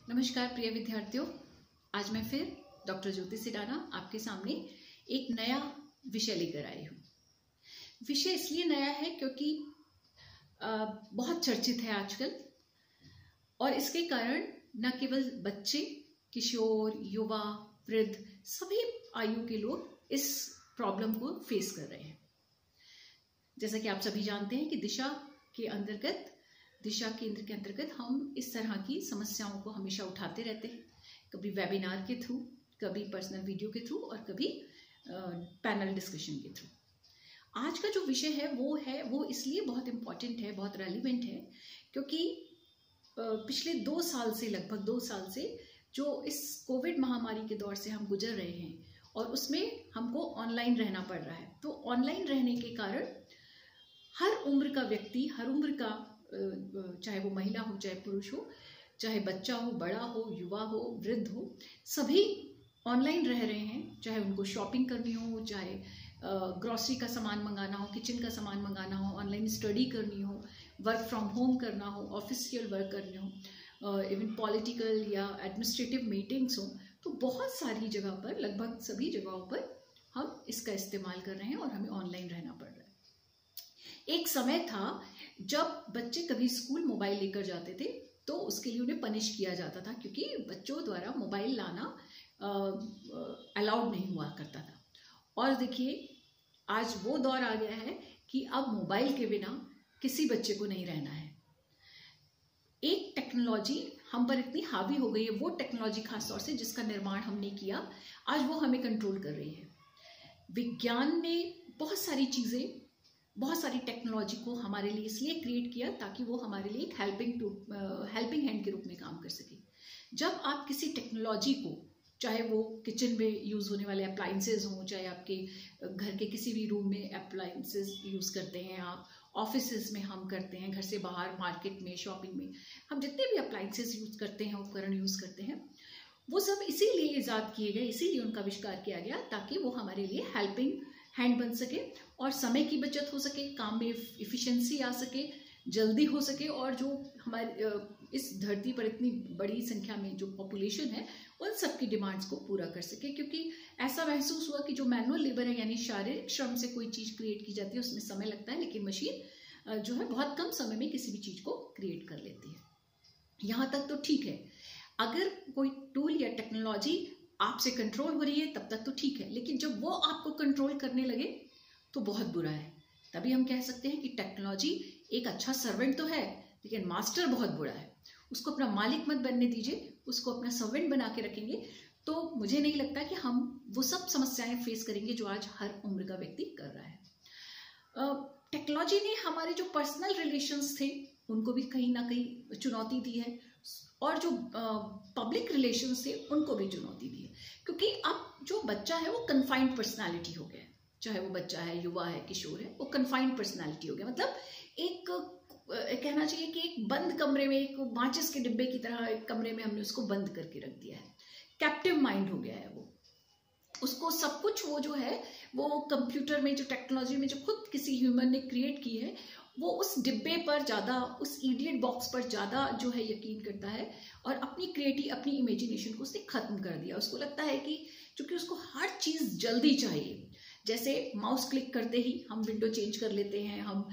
नमस्कार प्रिय विद्यार्थियों, आज मैं फिर डॉक्टर ज्योति सिडाना आपके सामने एक नया विषय लेकर आई हूँ। विषय इसलिए नया है क्योंकि बहुत चर्चित है आजकल, और इसके कारण न केवल बच्चे, किशोर, युवा, वृद्ध, सभी आयु के लोग इस प्रॉब्लम को फेस कर रहे हैं। जैसा कि आप सभी जानते हैं कि दिशा केंद्र के अंतर्गत हम इस तरह की समस्याओं को हमेशा उठाते रहते हैं, कभी वेबिनार के थ्रू, कभी पर्सनल वीडियो के थ्रू और कभी पैनल डिस्कशन के थ्रू। आज का जो विषय है वो इसलिए बहुत इम्पॉर्टेंट है, बहुत रेलिवेंट है, क्योंकि पिछले लगभग 2 साल से जो इस कोविड महामारी के दौर से हम गुजर रहे हैं और उसमें हमको ऑनलाइन रहना पड़ रहा है। तो ऑनलाइन रहने के कारण हर उम्र का व्यक्ति, हर उम्र का, चाहे वो महिला हो, चाहे पुरुष हो, चाहे बच्चा हो, बड़ा हो, युवा हो, वृद्ध हो, सभी ऑनलाइन रह रहे हैं। चाहे उनको शॉपिंग करनी हो, चाहे ग्रॉसरी का सामान मंगाना हो, किचन का सामान मंगाना हो, ऑनलाइन स्टडी करनी हो, वर्क फ्रॉम होम करना हो, ऑफिशियल वर्क करनी हो, इवन पॉलिटिकल या एडमिनिस्ट्रेटिव मीटिंग्स हो, तो बहुत सारी जगह पर, लगभग सभी जगहों पर हम इसका इस्तेमाल कर रहे हैं और हमें ऑनलाइन रहना पड़ रहा है। एक समय था जब बच्चे कभी स्कूल मोबाइल लेकर जाते थे तो उसके लिए उन्हें पनिश किया जाता था, क्योंकि बच्चों द्वारा मोबाइल लाना अलाउड नहीं हुआ करता था। और देखिए, आज वो दौर आ गया है कि अब मोबाइल के बिना किसी बच्चे को नहीं रहना है। एक टेक्नोलॉजी हम पर इतनी हावी हो गई है, वो टेक्नोलॉजी खासतौर से जिसका निर्माण हमने किया, आज वो हमें कंट्रोल कर रही है। विज्ञान ने बहुत सारी चीज़ें, बहुत सारी टेक्नोलॉजी को हमारे लिए इसलिए क्रिएट किया ताकि वो हमारे लिए एक हेल्पिंग हैंड के रूप में काम कर सके। जब आप किसी टेक्नोलॉजी को, चाहे वो किचन में यूज़ होने वाले अप्लाइंसेज हों, चाहे आपके घर के किसी भी रूम में अप्लाइंसेज यूज़ करते हैं आप, ऑफिसेज में हम करते हैं, घर से बाहर मार्केट में, शॉपिंग में, हम जितने भी अप्लाइंसेज यूज़ करते हैं, उपकरण यूज़ करते हैं, वो सब इसीलिए ईजाद किए गए, इसीलिए उनका आविष्कार किया गया ताकि वो हमारे लिए हेल्पिंग हैंड बन सके और समय की बचत हो सके, काम में इफ़िशिएंसी आ सके, जल्दी हो सके, और जो हमारे इस धरती पर इतनी बड़ी संख्या में जो पॉपुलेशन है उन सब की डिमांड्स को पूरा कर सके। क्योंकि ऐसा महसूस हुआ कि जो मैनुअल लेबर है, यानी शारीरिक श्रम से कोई चीज़ क्रिएट की जाती है, उसमें समय लगता है, लेकिन मशीन जो है बहुत कम समय में किसी भी चीज़ को क्रिएट कर लेती है। यहाँ तक तो ठीक है, अगर कोई टूल या टेक्नोलॉजी आपसे कंट्रोल हो रही है तब तक तो ठीक है, लेकिन जब वो आपको कंट्रोल करने लगे तो बहुत बुरा है। तभी हम कह सकते हैं कि टेक्नोलॉजी एक अच्छा सर्वेंट तो है, लेकिन मास्टर बहुत बुरा है। उसको अपना मालिक मत बनने दीजिए, उसको अपना सर्वेंट बना के रखेंगे तो मुझे नहीं लगता कि हम वो सब समस्याएं फेस करेंगे जो आज हर उम्र का व्यक्ति कर रहा है। टेक्नोलॉजी ने हमारे जो पर्सनल रिलेशंस थे उनको भी कहीं ना कहीं चुनौती दी है, और जो पब्लिक रिलेशंस थे उनको भी चुनौती दी है, क्योंकि अब जो बच्चा है वो कन्फाइंड पर्सनालिटी हो गया है। चाहे वो बच्चा है, युवा है, किशोर है, वो कन्फाइंड पर्सनालिटी हो गया। मतलब एक कहना चाहिए कि एक बंद कमरे में, एक माचिस के डिब्बे की तरह एक कमरे में हमने उसको बंद करके रख दिया है। कैप्टिव माइंड हो गया है वो, उसको सब कुछ वो जो है वो कंप्यूटर में, जो टेक्नोलॉजी में जो खुद किसी ह्यूमन ने क्रिएट की है, वो उस डिब्बे पर ज़्यादा, उस इडियट बॉक्स पर ज़्यादा जो है यकीन करता है, और अपनी इमेजिनेशन को उसने ख़त्म कर दिया। उसको लगता है कि चूँकि उसको हर चीज़ जल्दी चाहिए, जैसे माउस क्लिक करते ही हम विंडो चेंज कर लेते हैं, हम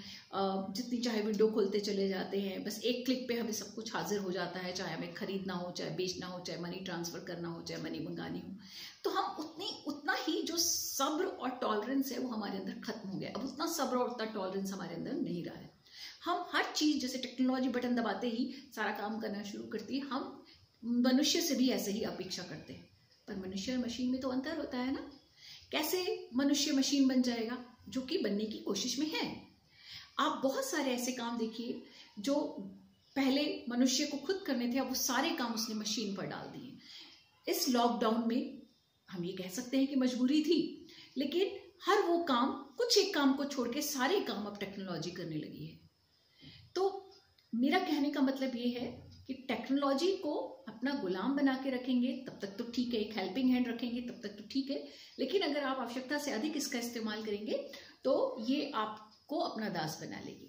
जितनी चाहे विंडो खोलते चले जाते हैं, बस एक क्लिक पे हमें सब कुछ हाजिर हो जाता है, चाहे हमें खरीदना हो, चाहे बेचना हो, चाहे मनी ट्रांसफ़र करना हो, चाहे मनी मंगानी हो। तो हम उतना ही जो सब्र और टॉलरेंस है वो हमारे अंदर खत्म हो गया। अब उतना सब्र और उतना टॉलरेंस हमारे अंदर नहीं रहा है। हम हर चीज़, जैसे टेक्नोलॉजी बटन दबाते ही सारा काम करना शुरू करती है, हम मनुष्य से भी ऐसे ही अपेक्षा करते हैं। पर मनुष्य और मशीन में तो अंतर होता है ना। कैसे मनुष्य मशीन बन जाएगा, जो कि बनने की कोशिश में है। आप बहुत सारे ऐसे काम देखिए जो पहले मनुष्य को खुद करने थे, अब वो सारे काम उसने मशीन पर डाल दिए। इस लॉकडाउन में हम ये कह सकते हैं कि मजबूरी थी, लेकिन हर वो काम, कुछ एक काम को छोड़ के सारे काम अब टेक्नोलॉजी करने लगी है। तो मेरा कहने का मतलब ये है कि टेक्नोलॉजी को अपना गुलाम बना के रखेंगे तब तक तो ठीक है, एक हेल्पिंग हैंड रखेंगे तब तक तो ठीक है, लेकिन अगर आप आवश्यकता से अधिक इसका इस्तेमाल करेंगे तो ये आपको अपना दास बना लेगी।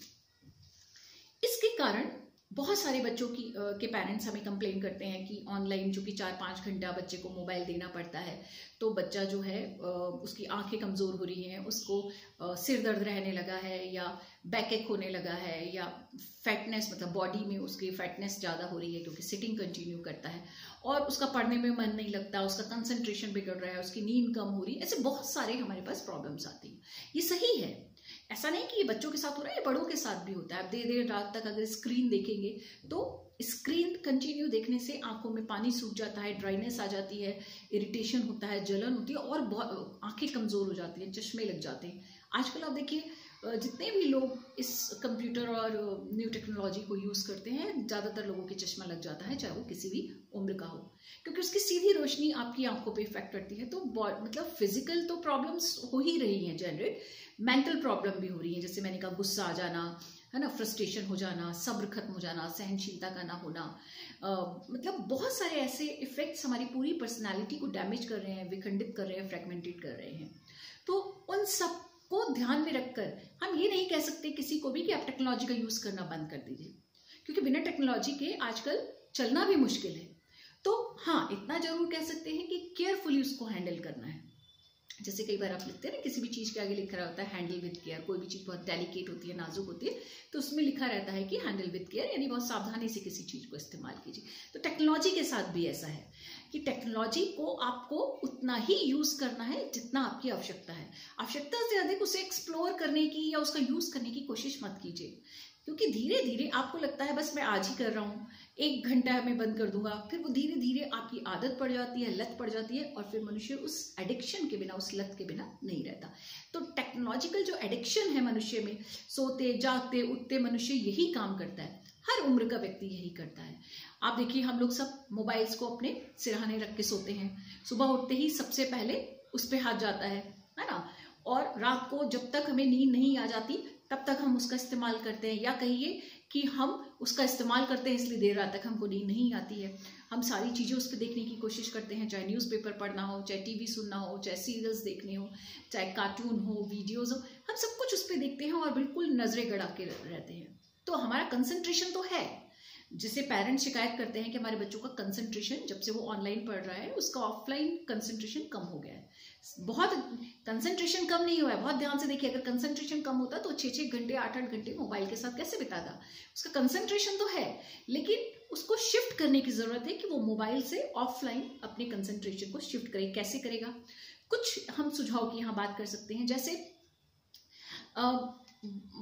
इसके कारण बहुत सारे बच्चों के पेरेंट्स हमें कंप्लेन करते हैं कि ऑनलाइन जो कि 4-5 घंटा बच्चे को मोबाइल देना पड़ता है, तो बच्चा जो है उसकी आंखें कमज़ोर हो रही हैं, उसको सिर दर्द रहने लगा है, या बैक एक होने लगा है, या फैटनेस मतलब बॉडी में उसकी फैटनेस ज़्यादा हो रही है क्योंकि सिटिंग कंटिन्यू करता है, और उसका पढ़ने में मन नहीं लगता, उसका कंसंट्रेशन बिगड़ रहा है, उसकी नींद कम हो रही है। ऐसे बहुत सारे हमारे पास प्रॉब्लम्स आती हैं। ये सही है, ऐसा नहीं कि ये बच्चों के साथ हो रहा है, ये बड़ों के साथ भी होता है। आप देर देर रात तक अगर स्क्रीन देखेंगे तो स्क्रीन कंटिन्यू देखने से आंखों में पानी सूख जाता है, ड्राइनेस आ जाती है, इरिटेशन होता है, जलन होती है, और बहुत आंखें कमज़ोर हो जाती हैं, चश्मे लग जाते हैं। आजकल आप देखिए जितने भी लोग इस कंप्यूटर और न्यू टेक्नोलॉजी को यूज़ करते हैं, ज़्यादातर लोगों के चश्मा लग जाता है, चाहे वो किसी भी उम्र का हो, क्योंकि उसकी सीधी रोशनी आपकी आंखों पे इफेक्ट करती है। तो मतलब फिजिकल तो प्रॉब्लम्स हो ही रही हैं जनरेट, मेंटल प्रॉब्लम भी हो रही है, जैसे मैंने कहा गुस्सा आ जाना, है ना, फ्रस्ट्रेशन हो जाना, सब्र खत्म हो जाना, सहनशीलता का ना होना, मतलब बहुत सारे ऐसे इफेक्ट्स हमारी पूरी पर्सनालिटी को डैमेज कर रहे हैं, विखंडित कर रहे हैं, फ्रेगमेंटेड कर रहे हैं। तो उन सब को ध्यान में रखकर हम ये नहीं कह सकते किसी को भी कि आप टेक्नोलॉजी का यूज करना बंद कर दीजिए, क्योंकि बिना टेक्नोलॉजी के आजकल चलना भी मुश्किल है। तो हाँ, इतना जरूर कह सकते हैं कि केयरफुली उसको हैंडल करना है। जैसे कई बार आप लिखते हैं ना, किसी भी चीज़ के आगे लिखा होता है हैंडल विद केयर, कोई भी चीज़ बहुत डेलिकेट होती है, नाजुक होती है, तो उसमें लिखा रहता है कि हैंडल विद केयर, यानी बहुत सावधानी से किसी चीज़ को इस्तेमाल कीजिए। तो टेक्नोलॉजी के साथ भी ऐसा है कि टेक्नोलॉजी को आपको उतना ही यूज़ करना है जितना आपकी आवश्यकता है। आवश्यकता से अधिक उसे एक्सप्लोर करने की या उसका यूज़ करने की कोशिश मत कीजिए, क्योंकि धीरे धीरे आपको लगता है बस मैं आज ही कर रहा हूँ, 1 घंटा मैं बंद कर दूंगा, फिर वो धीरे धीरे आपकी आदत पड़ जाती है, लत पड़ जाती है, और फिर मनुष्य उस एडिक्शन के बिना, उस लत के बिना नहीं रहता। तो टेक्नोलॉजिकल जो एडिक्शन है मनुष्य में, सोते जागते उठते मनुष्य यही काम करता है, हर उम्र का व्यक्ति यही करता है। आप देखिए, हम लोग सब मोबाइल्स को अपने सिरहाने रख के सोते हैं, सुबह उठते ही सबसे पहले उस पर हाथ जाता है ना, और रात को जब तक हमें नींद नहीं आ जाती तब तक हम उसका इस्तेमाल करते हैं, या कहिए कि हम उसका इस्तेमाल करते हैं इसलिए देर रात तक हमको नींद नहीं आती है। हम सारी चीज़ें उस पर देखने की कोशिश करते हैं, चाहे न्यूज़पेपर पढ़ना हो, चाहे टीवी सुनना हो, चाहे सीरियल्स देखने हो, चाहे कार्टून हो, वीडियोज़ हो, हम सब कुछ उस पर देखते हैं और बिल्कुल नजरें गड़ा के रहते हैं। तो हमारा कंसंट्रेशन तो है, जिसे पेरेंट्स शिकायत करते हैं कि हमारे बच्चों का कंसंट्रेशन जब से वो ऑनलाइन पढ़ रहा है उसका ऑफलाइन कंसंट्रेशन कम हो गया है। बहुत कंसंट्रेशन कम नहीं हुआ है, बहुत ध्यान से देखिए, अगर कंसंट्रेशन कम होता तो 6-6 घंटे 8-8 घंटे मोबाइल के साथ कैसे बिताता। उसका कंसंट्रेशन तो है, लेकिन उसको शिफ्ट करने की जरूरत है कि वो मोबाइल से ऑफलाइन अपने कंसंट्रेशन को शिफ्ट करे। कैसे करेगा, कुछ हम सुझाव की यहाँ बात कर सकते हैं। जैसे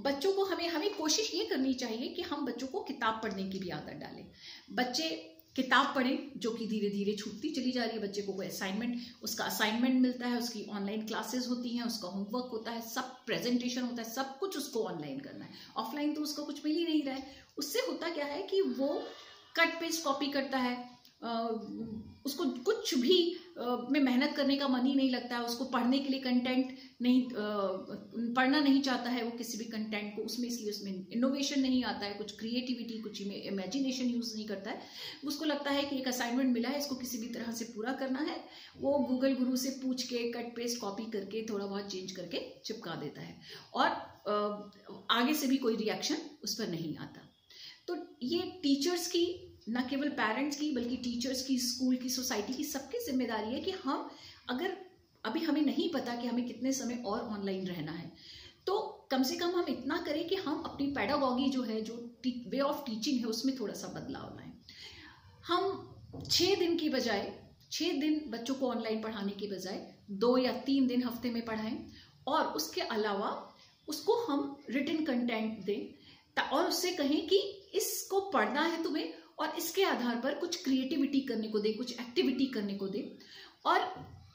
बच्चों को हमें कोशिश ये करनी चाहिए कि हम बच्चों को किताब पढ़ने की भी आदत डालें। बच्चे किताब पढ़ें, जो कि धीरे धीरे छूटती चली जा रही है। बच्चे को कोई उसका असाइनमेंट मिलता है, उसकी ऑनलाइन क्लासेस होती हैं, उसका होमवर्क होता है, सब प्रेजेंटेशन होता है, सब कुछ उसको ऑनलाइन करना है। ऑफलाइन तो उसको कुछ मिल ही नहीं रहा है। उससे होता क्या है कि वो कट पेस्ट कॉपी करता है, उसको कुछ भी में मेहनत करने का मन ही नहीं लगता है, उसको पढ़ने के लिए कंटेंट नहीं पढ़ना नहीं चाहता है वो किसी भी कंटेंट को, इसलिए उसमें इनोवेशन नहीं आता है, कुछ क्रिएटिविटी, कुछ इमेजिनेशन यूज नहीं करता है। उसको लगता है कि एक असाइनमेंट मिला है, इसको किसी भी तरह से पूरा करना है, वो गूगल गुरु से पूछ के कट पेस्ट कॉपी करके थोड़ा बहुत चेंज करके चिपका देता है, और आगे से भी कोई रिएक्शन उस पर नहीं आता। तो ये टीचर्स की, न केवल पेरेंट्स की, बल्कि टीचर्स की, स्कूल की, सोसाइटी की, सबकी जिम्मेदारी है कि हम, अगर अभी हमें नहीं पता कि हमें कितने समय और ऑनलाइन रहना है, तो कम से कम हम इतना करें कि हम अपनी पेडागॉगी जो है, जो वे ऑफ टीचिंग है, उसमें थोड़ा सा बदलाव लाएं। हम 6 दिन की बजाय, 6 दिन बच्चों को ऑनलाइन पढ़ाने की बजाय 2 या 3 दिन हफ्ते में पढ़ाएं, और उसके अलावा उसको हम रिटन कंटेंट दें, और उससे कहें कि इसको पढ़ना है तुम्हें, और इसके आधार पर कुछ क्रिएटिविटी करने को दे, कुछ एक्टिविटी करने को दे। और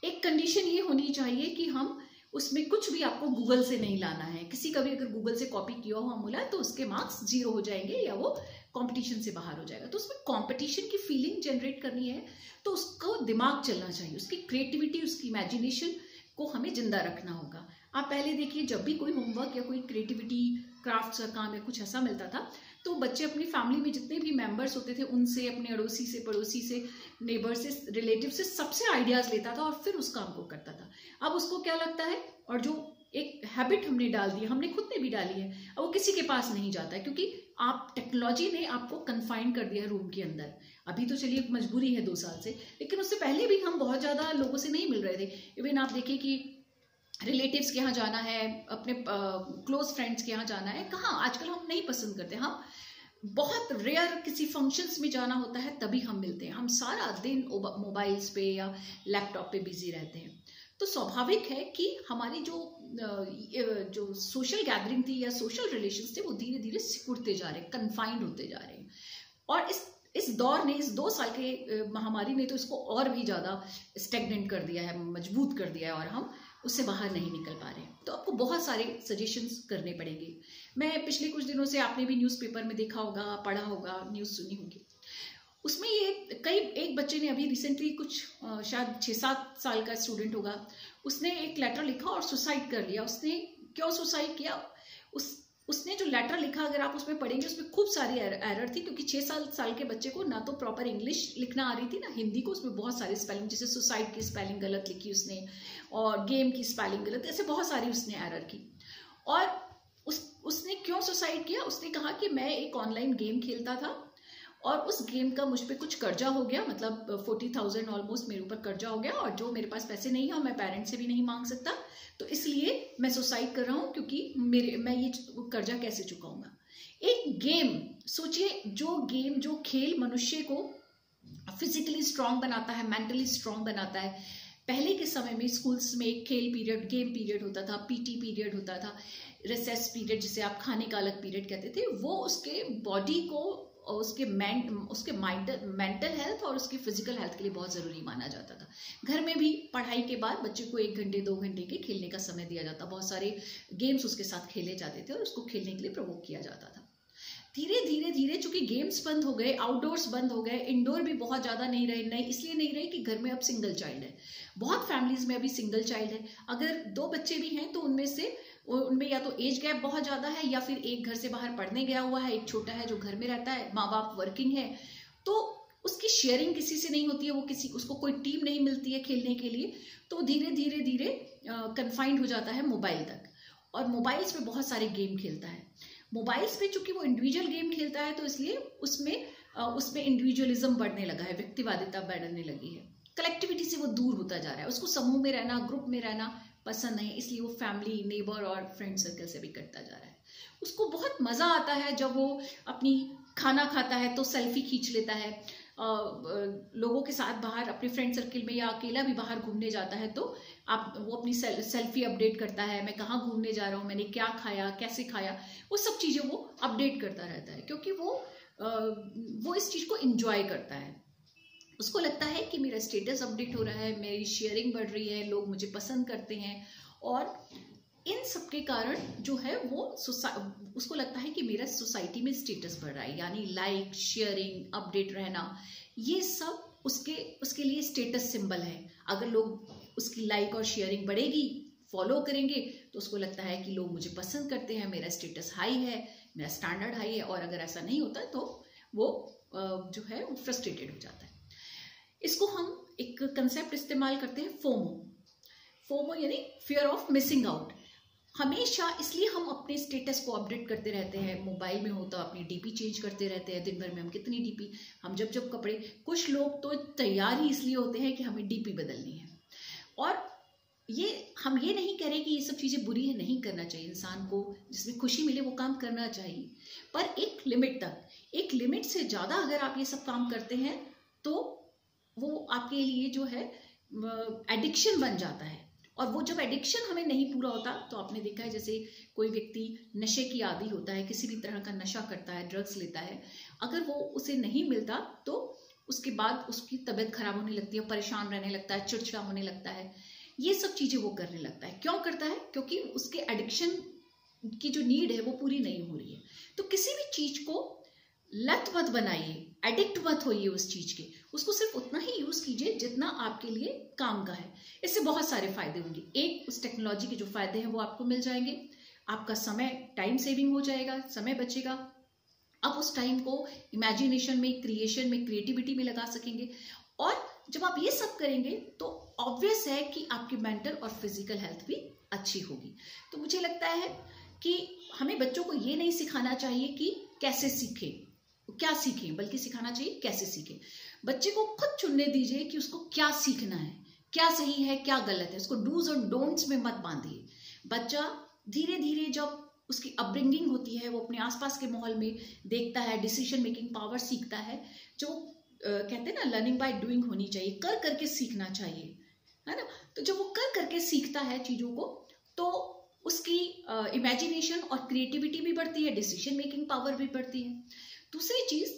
एक कंडीशन ये होनी चाहिए कि हम उसमें कुछ भी आपको गूगल से नहीं लाना है। किसी का भी अगर गूगल से कॉपी किया हो अमूला, तो उसके मार्क्स 0 हो जाएंगे, या वो कंपटीशन से बाहर हो जाएगा। तो उसमें कंपटीशन की फीलिंग जनरेट करनी है, तो उसको दिमाग चलना चाहिए, उसकी क्रिएटिविटी, उसकी इमेजिनेशन को हमें जिंदा रखना होगा। आप पहले देखिए, जब भी कोई होमवर्क या कोई क्रिएटिविटी क्राफ्ट्स का काम या कुछ ऐसा मिलता था, तो बच्चे अपनी फैमिली में जितने भी मेंबर्स होते थे उनसे, अपने अड़ोसी से, पड़ोसी से, नेबर से, रिलेटिव से, सबसे आइडियाज लेता था और फिर उस काम को करता था। अब उसको क्या लगता है, और जो एक हैबिट हमने डाल दी, हमने खुद ने भी डाली है, अब वो किसी के पास नहीं जाता है, क्योंकि आप टेक्नोलॉजी ने आपको कन्फाइन कर दिया है रूम के अंदर। अभी तो चलिए मजबूरी है 2 साल से, लेकिन उससे पहले भी हम बहुत ज़्यादा लोगों से नहीं मिल रहे थे। इवन आप देखिए कि रिलेटिव्स के यहाँ जाना है, अपने क्लोज फ्रेंड्स के यहाँ जाना है, कहाँ आजकल हम नहीं पसंद करते। हम बहुत रेयर किसी फंक्शंस में जाना होता है तभी हम मिलते हैं। हम सारा दिन मोबाइल्स पे या लैपटॉप पे बिजी रहते हैं। तो स्वाभाविक है कि हमारी जो सोशल गैदरिंग थी या सोशल रिलेशंस थे वो धीरे धीरे सिकुड़ते जा रहे हैं, कन्फाइंड होते जा रहे हैं। और इस दौर ने, इस 2 साल के महामारी ने तो इसको और भी ज़्यादा स्टेगनेंट कर दिया है, मजबूत कर दिया है, और हम उससे बाहर नहीं निकल पा रहे हैं। तो आपको बहुत सारे सजेशंस करने पड़ेंगे। मैं पिछले कुछ दिनों से, आपने भी न्यूज़पेपर में देखा होगा, पढ़ा होगा, न्यूज़ सुनी होगी, उसमें ये एक बच्चे ने अभी रिसेंटली कुछ शायद 6-7 साल का स्टूडेंट होगा, उसने एक लेटर लिखा और सुसाइड कर लिया। उसने क्यों सुसाइड किया? उसने जो लेटर लिखा, अगर आप उसमें पढ़ेंगे, उसमें खूब सारी एरर थी, क्योंकि 6 साल के बच्चे को ना तो प्रॉपर इंग्लिश लिखना आ रही थी ना हिंदी को। उसमें बहुत सारे स्पेलिंग, जैसे सुसाइड की स्पेलिंग गलत लिखी उसने, और गेम की स्पेलिंग गलत, ऐसे बहुत सारी उसने एरर की। और उसने क्यों सुसाइड किया? उसने कहा कि मैं एक ऑनलाइन गेम खेलता था और उस गेम का मुझ पे कुछ कर्जा हो गया, मतलब 40,000 ऑलमोस्ट मेरे ऊपर कर्जा हो गया, और जो मेरे पास पैसे नहीं है और मैं पेरेंट्स से भी नहीं मांग सकता, तो इसलिए मैं सुसाइड कर रहा हूँ, क्योंकि मैं ये कर्जा कैसे चुकाऊंगा। एक गेम, सोचिए, जो खेल मनुष्य को फिजिकली स्ट्रांग बनाता है, मेंटली स्ट्रांग बनाता है। पहले के समय में स्कूल्स में एक खेल पीरियड, गेम पीरियड होता था, पीटी पीरियड होता था, रिसेस पीरियड जिसे आप खाने का अलग पीरियड कहते थे। वो उसके बॉडी को, उसके मेंटल हेल्थ और उसकी फिजिकल हेल्थ के लिए बहुत ज़रूरी माना जाता था। घर में भी पढ़ाई के बाद बच्चे को 1 घंटे 2 घंटे के खेलने का समय दिया जाता, बहुत सारे गेम्स उसके साथ खेले जाते थे और उसको खेलने के लिए प्रवोक किया जाता था। धीरे धीरे चूंकि गेम्स बंद हो गए, आउटडोर्स बंद हो गए, इंडोर भी बहुत ज़्यादा नहीं रहे, इसलिए नहीं रहे कि घर में अब सिंगल चाइल्ड है। बहुत फैमिलीज में अभी सिंगल चाइल्ड है। अगर 2 बच्चे भी हैं तो उनमें या तो एज गैप बहुत ज़्यादा है, या फिर एक घर से बाहर पढ़ने गया हुआ है, एक छोटा है जो घर में रहता है, माँ बाप वर्किंग है, तो उसकी शेयरिंग किसी से नहीं होती है, उसको कोई टीम नहीं मिलती है खेलने के लिए। तो धीरे धीरे कन्फाइंड हो जाता है मोबाइल तक, और मोबाइल्स में बहुत सारे गेम खेलता है। मोबाइल्स पे चूंकि वो इंडिविजुअल गेम खेलता है, तो इसलिए उसमें इंडिविजुअलिज्म बढ़ने लगा है, व्यक्तिवादिता बढ़ने लगी है, कलेक्टिविटी से वो दूर होता जा रहा है। उसको समूह में रहना, ग्रुप में रहना पसंद नहीं, इसलिए वो फैमिली, नेबर और फ्रेंड सर्कल से भी कटता जा रहा है। उसको बहुत मज़ा आता है जब वो अपनी खाना खाता है तो सेल्फी खींच लेता है, लोगों के साथ बाहर अपने फ्रेंड सर्कल में या अकेला भी बाहर घूमने जाता है तो वो अपनी सेल्फी अपडेट करता है, मैं कहाँ घूमने जा रहा हूँ, मैंने क्या खाया, कैसे खाया, वो सब चीज़ें वो अपडेट करता रहता है, क्योंकि वो इस चीज़ को एंजॉय करता है। उसको लगता है कि मेरा स्टेटस अपडेट हो रहा है, मेरी शेयरिंग बढ़ रही है, लोग मुझे पसंद करते हैं, और इन सब के कारण जो है वो उसको लगता है कि मेरा सोसाइटी में स्टेटस बढ़ रहा है, यानी लाइक, शेयरिंग, अपडेट रहना, ये सब उसके लिए स्टेटस सिंबल है। अगर लोग उसकी लाइक और शेयरिंग बढ़ेगी, फॉलो करेंगे, तो उसको लगता है कि लोग मुझे पसंद करते हैं, मेरा स्टेटस हाई है, मेरा स्टैंडर्ड हाई है। और अगर ऐसा नहीं होता तो वो जो है वो फ्रस्ट्रेटेड हो जाता है। इसको हम एक कंसेप्ट इस्तेमाल करते हैं, फोमो यानी फियर ऑफ मिसिंग आउट। हमेशा इसलिए हम अपने स्टेटस को अपडेट करते रहते हैं, मोबाइल में हो तो अपनी डीपी चेंज करते रहते हैं, दिन भर में हम कितनी डीपी, हम जब कपड़े, कुछ लोग तो तैयार ही इसलिए होते हैं कि हमें डीपी बदलनी है। और हम ये नहीं कह रहे कि ये सब चीज़ें बुरी है, नहीं करना चाहिए, इंसान को जिसमें खुशी मिले वो काम करना चाहिए, पर एक लिमिट तक। एक लिमिट से ज़्यादा अगर आप ये सब काम करते हैं तो वो आपके लिए जो है एडिक्शन बन जाता है। और वो जब एडिक्शन हमें नहीं पूरा होता, तो आपने देखा है जैसे कोई व्यक्ति नशे की आदी होता है, किसी भी तरह का नशा करता है, ड्रग्स लेता है, अगर वो उसे नहीं मिलता तो उसके बाद उसकी तबीयत खराब होने लगती है, परेशान रहने लगता है, चिड़चिड़ा होने लगता है, ये सब चीज़ें वो करने लगता है। क्यों करता है? क्योंकि उसके एडिक्शन की जो नीड है वो पूरी नहीं हो रही है। तो किसी भी चीज़ को लत मत बनाइए, एडिक्ट मत होइए उस चीज़ के, उसको सिर्फ उतना ही यूज़ कीजिए जितना आपके लिए काम का है। इससे बहुत सारे फायदे होंगे। एक, उस टेक्नोलॉजी के जो फायदे हैं वो आपको मिल जाएंगे, आपका समय, टाइम सेविंग हो जाएगा, समय बचेगा, आप उस टाइम को इमेजिनेशन में, क्रिएशन में, क्रिएटिविटी में लगा सकेंगे। और जब आप ये सब करेंगे तो ऑब्वियस है कि आपकी मेंटल और फिजिकल हेल्थ भी अच्छी होगी। तो मुझे लगता है कि हमें बच्चों को ये नहीं सिखाना चाहिए कि कैसे सीखे, क्या सीखें, बल्कि सिखाना चाहिए कैसे सीखे। बच्चे को खुद चुनने दीजिए कि उसको क्या सीखना है, क्या सही है क्या गलत है। उसको डूज और डोंट्स में मत बांधिए। बच्चा धीरे धीरे जब उसकी अपब्रिंगिंग होती है, वो अपने आसपास के माहौल में देखता है, डिसीजन मेकिंग पावर सीखता है। जो कहते हैं ना लर्निंग बाय डूइंग होनी चाहिए, कर करके सीखना चाहिए, है ना। तो जब वो कर करके सीखता है चीजों को, तो उसकी इमेजिनेशन और क्रिएटिविटी भी बढ़ती है, डिसीजन मेकिंग पावर भी बढ़ती है। दूसरी चीज,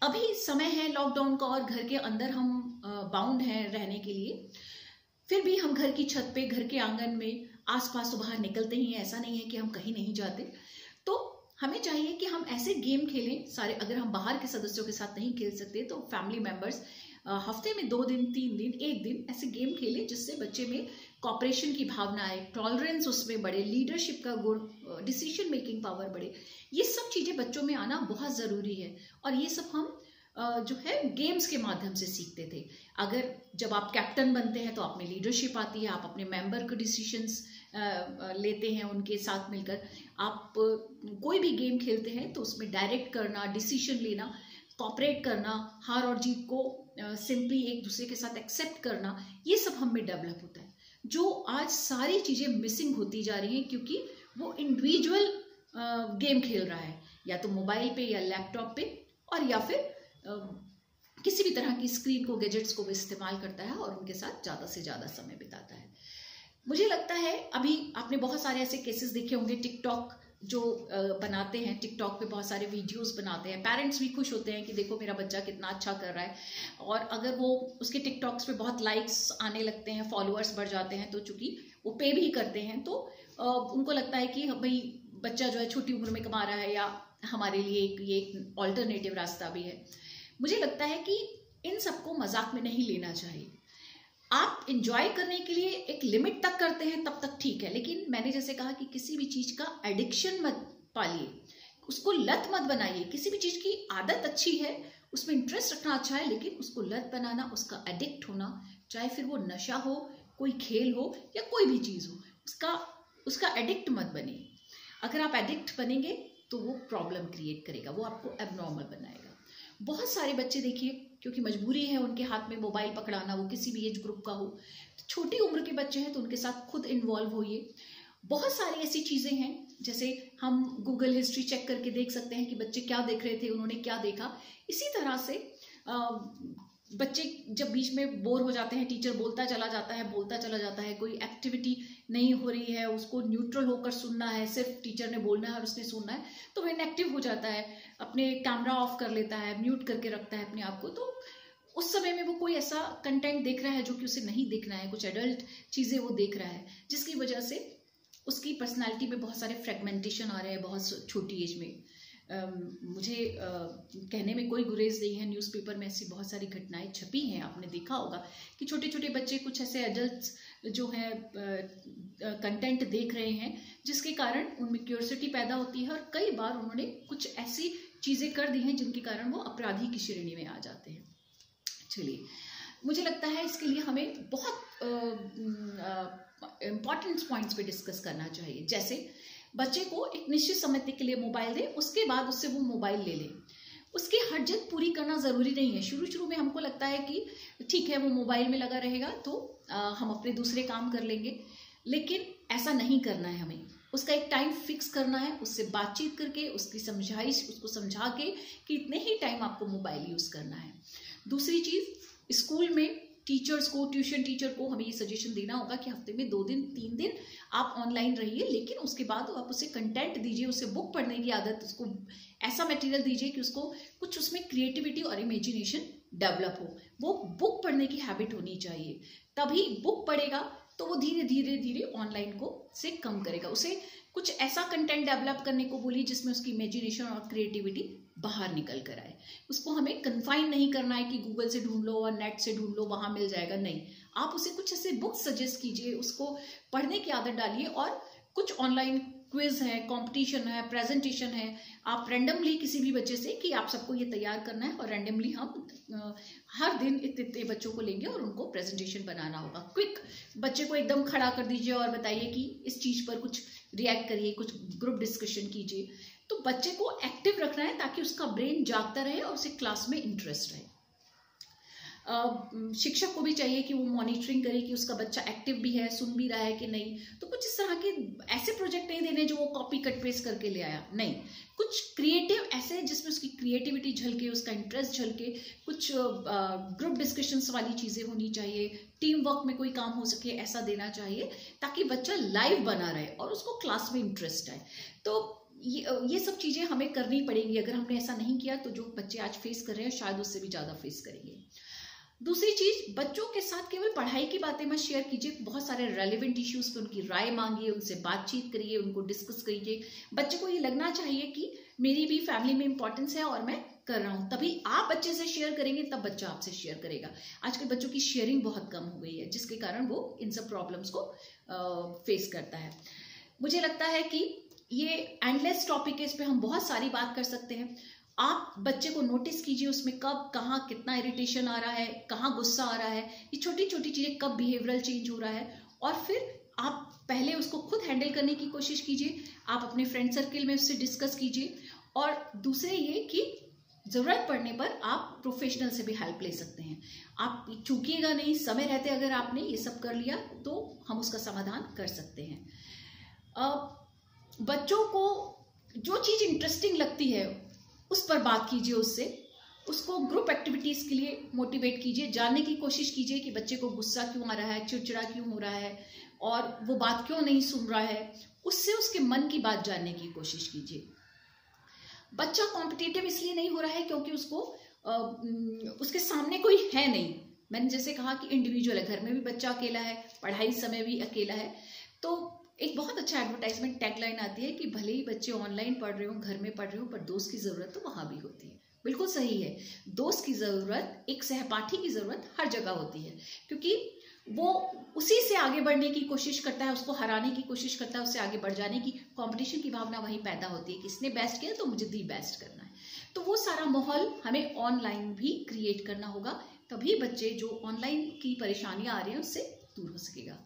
अभी समय है लॉकडाउन का और घर के अंदर हम बाउंड हैं रहने के लिए, फिर भी हम घर की छत पे, घर के आंगन में, आसपास तो बाहर निकलते ही हैं, ऐसा नहीं है कि हम कहीं नहीं जाते। तो हमें चाहिए कि हम ऐसे गेम खेलें सारे, अगर हम बाहर के सदस्यों के साथ नहीं खेल सकते तो फैमिली मेंबर्स हफ्ते में 2 दिन 3 दिन 1 दिन ऐसे गेम खेलें जिससे बच्चे में कॉपरेशन की भावना आए, टॉलरेंस उसमें बढ़े, लीडरशिप का गुण, डिसीजन मेकिंग पावर बढ़े। ये सब चीजें बच्चों में आना बहुत जरूरी है और ये सब हम जो है गेम्स के माध्यम से सीखते थे। अगर जब आप कैप्टन बनते हैं तो आप में लीडरशिप आती है, आप अपने मेंबर को डिसीजंस लेते हैं उनके साथ मिलकर। आप कोई भी गेम खेलते हैं तो उसमें डायरेक्ट करना, डिसीजन लेना, कॉपरेट करना, हार और जीत को सिंपली एक दूसरे के साथ एक्सेप्ट करना, ये सब हम में डेवलप होता है। जो आज सारी चीजें मिसिंग होती जा रही हैं क्योंकि वो इंडिविजुअल गेम खेल रहा है, या तो मोबाइल पे या लैपटॉप पे, और या फिर किसी भी तरह की स्क्रीन को, गैजेट्स को इस्तेमाल करता है और उनके साथ ज्यादा से ज्यादा समय बिताता है। मुझे लगता है अभी आपने बहुत सारे ऐसे केसेस देखे होंगे, टिकटॉक जो बनाते हैं, टिकटॉक पे बहुत सारे वीडियोस बनाते हैं, पेरेंट्स भी खुश होते हैं कि देखो मेरा बच्चा कितना अच्छा कर रहा है। और अगर वो उसके टिकटॉक्स पे बहुत लाइक्स आने लगते हैं, फॉलोअर्स बढ़ जाते हैं, तो चूंकि वो पे भी करते हैं तो उनको लगता है कि भाई बच्चा जो है छोटी उम्र में कमा रहा है, या हमारे लिए ये एक ऑल्टरनेटिव रास्ता भी है। मुझे लगता है कि इन सबको मजाक में नहीं लेना चाहिए। आप इंजॉय करने के लिए एक लिमिट तक करते हैं तब तक ठीक है, लेकिन मैंने जैसे कहा कि किसी भी चीज का एडिक्शन मत पालिए, उसको लत मत बनाइए। किसी भी चीज की आदत अच्छी है, उसमें इंटरेस्ट रखना अच्छा है, लेकिन उसको लत बनाना, उसका एडिक्ट होना, चाहे फिर वो नशा हो, कोई खेल हो या कोई भी चीज हो, उसका एडिक्ट मत बनिए। अगर आप एडिक्ट बनेंगे तो वो प्रॉब्लम क्रिएट करेगा, वो आपको एबनॉर्मल बनाएगा। बहुत सारे बच्चे देखिए, क्योंकि मजबूरी है उनके हाथ में मोबाइल पकड़ाना, वो किसी भी एज ग्रुप का हो, तो छोटी उम्र के बच्चे हैं तो उनके साथ खुद इन्वॉल्व होइए। बहुत सारी ऐसी चीजें हैं, जैसे हम गूगल हिस्ट्री चेक करके देख सकते हैं कि बच्चे क्या देख रहे थे, उन्होंने क्या देखा। इसी तरह से बच्चे जब बीच में बोर हो जाते हैं, टीचर बोलता चला जाता है, कोई एक्टिविटी नहीं हो रही है, उसको न्यूट्रल होकर सुनना है, सिर्फ टीचर ने बोलना है और उसने सुनना है, तो वो इनएक्टिव हो जाता है, अपने कैमरा ऑफ कर लेता है, म्यूट करके रखता है अपने आप को। तो उस समय में वो कोई ऐसा कंटेंट देख रहा है जो कि उसे नहीं देखना है, कुछ एडल्ट चीजें वो देख रहा है, जिसकी वजह से उसकी पर्सनैलिटी में बहुत सारे फ्रेगमेंटेशन आ रहे हैं बहुत छोटी एज में। मुझे कहने में कोई गुरेज नहीं है, न्यूज़पेपर में ऐसी बहुत सारी घटनाएं छपी हैं, आपने देखा होगा कि छोटे छोटे बच्चे कुछ ऐसे एडल्ट्स जो हैं कंटेंट देख रहे हैं, जिसके कारण उनमें क्यूरियोसिटी पैदा होती है और कई बार उन्होंने कुछ ऐसी चीज़ें कर दी हैं जिनके कारण वो अपराधी की श्रेणी में आ जाते हैं। चलिए, मुझे लगता है इसके लिए हमें बहुत इम्पॉर्टेंट पॉइंट्स पे डिस्कस करना चाहिए। जैसे बच्चे को एक निश्चित समय के लिए मोबाइल दें, उसके बाद उससे वो मोबाइल ले लें। उसकी हर जिद पूरी करना ज़रूरी नहीं है। शुरू में हमको लगता है कि ठीक है वो मोबाइल में लगा रहेगा तो हम अपने दूसरे काम कर लेंगे, लेकिन ऐसा नहीं करना है। हमें उसका एक टाइम फिक्स करना है, उससे बातचीत करके, उसकी समझाइश, उसको समझा के कि इतने ही टाइम आपको मोबाइल यूज़ करना है। दूसरी चीज़, स्कूल में टीचर्स को, ट्यूशन टीचर को हमें ये सजेशन देना होगा कि हफ्ते में 2 दिन 3 दिन आप ऑनलाइन रहिए, लेकिन उसके बाद आप उसे कंटेंट दीजिए, उसे बुक पढ़ने की आदत, उसको ऐसा मटेरियल दीजिए कि उसको कुछ उसमें क्रिएटिविटी और इमेजिनेशन डेवलप हो। वो बुक पढ़ने की हैबिट होनी चाहिए, तभी बुक पढ़ेगा तो वो धीरे धीरे ऑनलाइन को से कम करेगा। उसे कुछ ऐसा कंटेंट डेवलप करने को बोलिए जिसमें उसकी इमेजिनेशन और क्रिएटिविटी बाहर निकल कर आए। उसको हमें कन्फाइन नहीं करना है कि गूगल से ढूंढ लो और नेट से ढूंढ लो, वहां मिल जाएगा, नहीं। आप उसे कुछ ऐसे बुक सजेस्ट कीजिए, उसको पढ़ने की आदत डालिए, और कुछ ऑनलाइन क्विज है, कंपटीशन है, प्रेजेंटेशन है, आप रैंडमली किसी भी बच्चे से कि आप सबको ये तैयार करना है और रैंडमली हम हर दिन इतने बच्चों को लेंगे और उनको प्रेजेंटेशन बनाना होगा। क्विक बच्चे को एकदम खड़ा कर दीजिए और बताइए कि इस चीज पर कुछ रिएक्ट करिए, कुछ ग्रुप डिस्कशन कीजिए। तो बच्चे को एक्टिव रखना है ताकि उसका ब्रेन जागता रहे और उसे क्लास में इंटरेस्ट रहे। शिक्षक को भी चाहिए कि वो मॉनिटरिंग करे कि उसका बच्चा एक्टिव भी है, सुन भी रहा है कि नहीं। तो कुछ इस तरह के ऐसे प्रोजेक्ट नहीं देने जो वो कॉपी कट पेस्ट करके ले आया, नहीं, कुछ क्रिएटिव ऐसे जिसमें उसकी क्रिएटिविटी झलके, उसका इंटरेस्ट झलके। कुछ ग्रुप डिस्कशंस वाली चीजें होनी चाहिए, टीम वर्क में कोई काम हो सके ऐसा देना चाहिए, ताकि बच्चा लाइव बना रहे और उसको क्लास में इंटरेस्ट आए। तो ये सब चीजें हमें करनी पड़ेंगी। अगर हमने ऐसा नहीं किया तो जो बच्चे आज फेस कर रहे हैं शायद उससे भी ज्यादा फेस करेंगे। दूसरी चीज, बच्चों के साथ केवल पढ़ाई की बातें मत शेयर कीजिए, बहुत सारे रेलेवेंट इश्यूज पे उनकी राय मांगिए, उनसे बातचीत करिए, उनको डिस्कस करिए। बच्चे को ये लगना चाहिए कि मेरी भी फैमिली में इंपॉर्टेंस है और मैं कर रहा हूं, तभी आप बच्चे से शेयर करेंगे, तब बच्चा आपसे शेयर करेगा। आजकल बच्चों की शेयरिंग बहुत कम हो गई है, जिसके कारण वो इन सब प्रॉब्लम्स को फेस करता है। मुझे लगता है कि ये एंडलेस टॉपिक है, इस पे हम बहुत सारी बात कर सकते हैं। आप बच्चे को नोटिस कीजिए, उसमें कब कहाँ कितना इरिटेशन आ रहा है, कहाँ गुस्सा आ रहा है, ये छोटी छोटी चीजें, कब बिहेवियरल चेंज हो रहा है। और फिर आप पहले उसको खुद हैंडल करने की कोशिश कीजिए, आप अपने फ्रेंड सर्किल में उससे डिस्कस कीजिए। और दूसरे ये कि जरूरत पड़ने पर आप प्रोफेशनल से भी हेल्प ले सकते हैं। आप चूकिएगा नहीं, समय रहते अगर आपने ये सब कर लिया तो हम उसका समाधान कर सकते हैं। बच्चों को जो चीज इंटरेस्टिंग लगती है उस पर बात कीजिए, उसको ग्रुप एक्टिविटीज के लिए मोटिवेट कीजिए, जानने की कोशिश कीजिए कि बच्चे को गुस्सा क्यों आ रहा है, चिड़चिड़ा क्यों हो रहा है और वो बात क्यों नहीं सुन रहा है। उससे उसके मन की बात जानने की कोशिश कीजिए। बच्चा कॉम्पिटिटिव इसलिए नहीं हो रहा है क्योंकि उसके सामने कोई है नहीं। मैंने जैसे कहा कि इंडिविजुअल है, घर में भी बच्चा अकेला है, पढ़ाई समय भी अकेला है। तो एक बहुत अच्छा एडवर्टाइजमेंट टैगलाइन आती है कि भले ही बच्चे ऑनलाइन पढ़ रहे हो, घर में पढ़ रहे हो, पर दोस्त की जरूरत तो वहां भी होती है। बिल्कुल सही है, दोस्त की जरूरत, एक सहपाठी की जरूरत हर जगह होती है, क्योंकि वो उसी से आगे बढ़ने की कोशिश करता है, उसको हराने की कोशिश करता है, उससे आगे बढ़ जाने की, कंपटीशन की भावना वहीं पैदा होती है कि इसने बेस्ट किया तो मुझे दी बेस्ट करना है। तो वो सारा माहौल हमें ऑनलाइन भी क्रिएट करना होगा, तभी बच्चे जो ऑनलाइन की परेशानियां आ रही हैं उससे दूर हो सकेगा।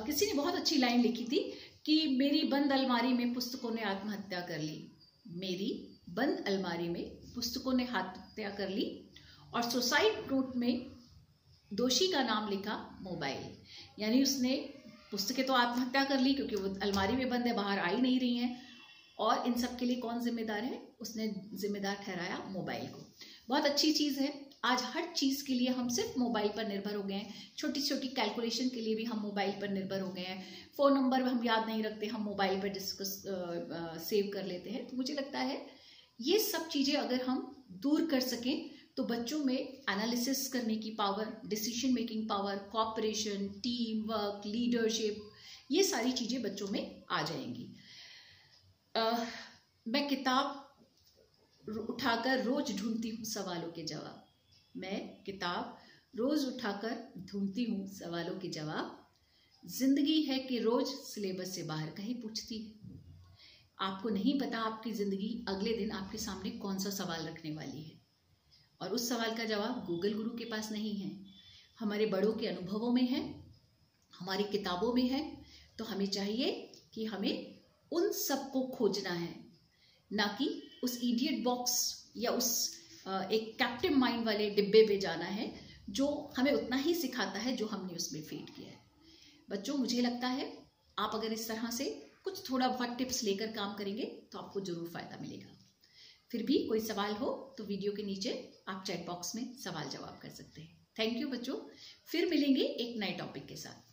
किसी ने बहुत अच्छी लाइन लिखी थी कि मेरी बंद अलमारी में पुस्तकों ने आत्महत्या कर ली, मेरी बंद अलमारी में पुस्तकों ने आत्महत्या कर ली, और सुसाइड नोट में दोषी का नाम लिखा मोबाइल। यानी उसने पुस्तकें तो आत्महत्या कर ली क्योंकि वो अलमारी में बंद है, बाहर आ ही नहीं रही हैं, और इन सब के लिए कौन जिम्मेदार है? उसने जिम्मेदार ठहराया मोबाइल को। बहुत अच्छी चीज है, आज हर चीज के लिए हम सिर्फ मोबाइल पर निर्भर हो गए हैं। छोटी छोटी कैलकुलेशन के लिए भी हम मोबाइल पर निर्भर हो गए हैं। फोन नंबर हम याद नहीं रखते, हम मोबाइल पर सेव कर लेते हैं। तो मुझे लगता है ये सब चीजें अगर हम दूर कर सकें तो बच्चों में एनालिसिस करने की power, decision making power, cooperation, team work, leadership, ये सारी चीजें बच्चों में आ जाएंगी। मैं किताब उठाकर रोज ढूंढती हूँ सवालों के जवाब। मैं किताब रोज उठाकर ढूंढती हूँ सवालों के जवाब। जिंदगी है कि रोज सिलेबस से बाहर का ही पूछती है। आपको नहीं पता आपकी जिंदगी अगले दिन आपके सामने कौन सा सवाल रखने वाली है, और उस सवाल का जवाब गूगल गुरु के पास नहीं है, हमारे बड़ों के अनुभवों में है, हमारी किताबों में है। तो हमें चाहिए कि हमें उन सब को खोजना है, ना कि उस इडियट बॉक्स या उस एक कैप्टिव माइंड वाले डिब्बे पे जाना है जो हमें उतना ही सिखाता है जो हमने उसमें फीड किया है। बच्चों, मुझे लगता है आप अगर इस तरह से कुछ थोड़ा बहुत टिप्स लेकर काम करेंगे तो आपको जरूर फायदा मिलेगा। फिर भी कोई सवाल हो तो वीडियो के नीचे आप चैट बॉक्स में सवाल जवाब कर सकते हैं। थैंक यू बच्चों, फिर मिलेंगे एक नए टॉपिक के साथ।